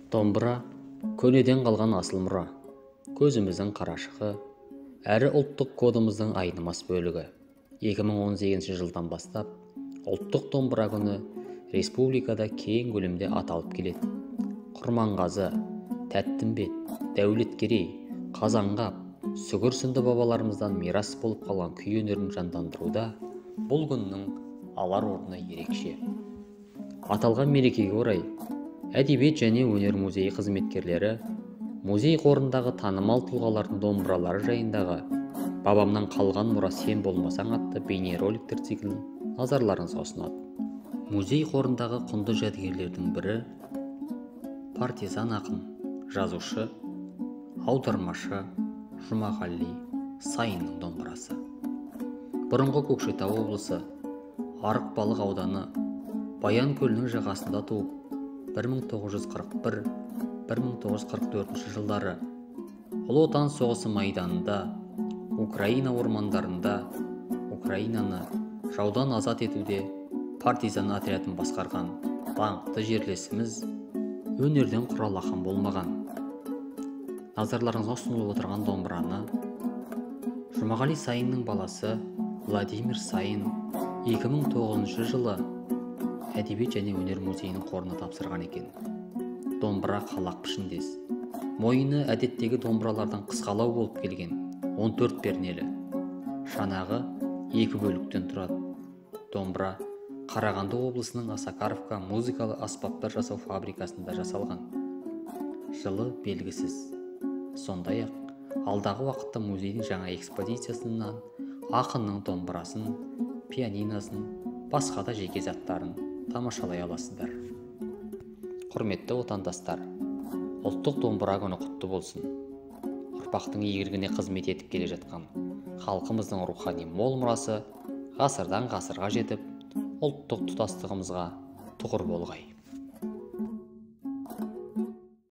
Домбыра көнеден қалған асыл мұра, көзіміздің қарашығы, әрі ұлттық кодымыздың айнымас бөлігі. 2018 жылдан бастап ұлттық домбыра күні республикада кең көлемде аталып келеді. Құрманғазы, Тәттімбет, Дәулеткерей, Қазанғап, Сүгір сынды бабаларымыздан мирас болып қалған күй өнерін жандандыруда бұл күннің алар орны ерекше. Аталған мерекеге орай әдебиет және өнер музейі қызметкерлері музей қорындағы танымал тұлғалардың домбыралары жайындағы «Бабамнан қалған мұра сен болмасаң» атты бейнероликтер циклін назарларыңызға ұсынады. Музей қорындағы құнды жәдігерлердің бірі партизан ақын, жазушы, аудармашы Жұмағали Сайынның домбырасы. Бұрынғы Көкшетау облысы Арықбалық ауданы Баян көлінің жағасында туып, 1941-1944 жылдары Ұлы Отан соғысы майданында, Украина ормандарында Украинаны жаудан азат етуде партизан отрядын басқарған даңқты жерлесіміз өнерден құрал ақын болмаған. Назарларыңызға ұсынылып отырған домбыраны Жұмағали Сайынның баласы Владимир Сайын 2009 жылы әдебиет және өнер музейінің қорына тапсырған екен. Домбыра қалақ пішіндес. Мойыны әдеттегі домбыралардан қысқалау болып келген 14 пернелі. Шанағы 2 бөліктен тұрады. Домбыра Қарағанды облысының Осакаровка музыкалы аспаптар жасау фабрикасында жасалған. Жылы белгісіз. Сондай-ақ, алдағы уақытта музейдің жаңа экспозициясынан ақынның домбырасын, пианиносын, басқа да жеке заттарын тамашалай аласыздар. Құрметті отандастар, ұлттық домбыра күні құтты болсын. Ұрпақтың игілігіне қызмет етіп келе жатқан халқымыздың рухани мол мұрасы ғасырдан ғасырға жетіп, ұлттық тұтастығымызға тұғыр болғай.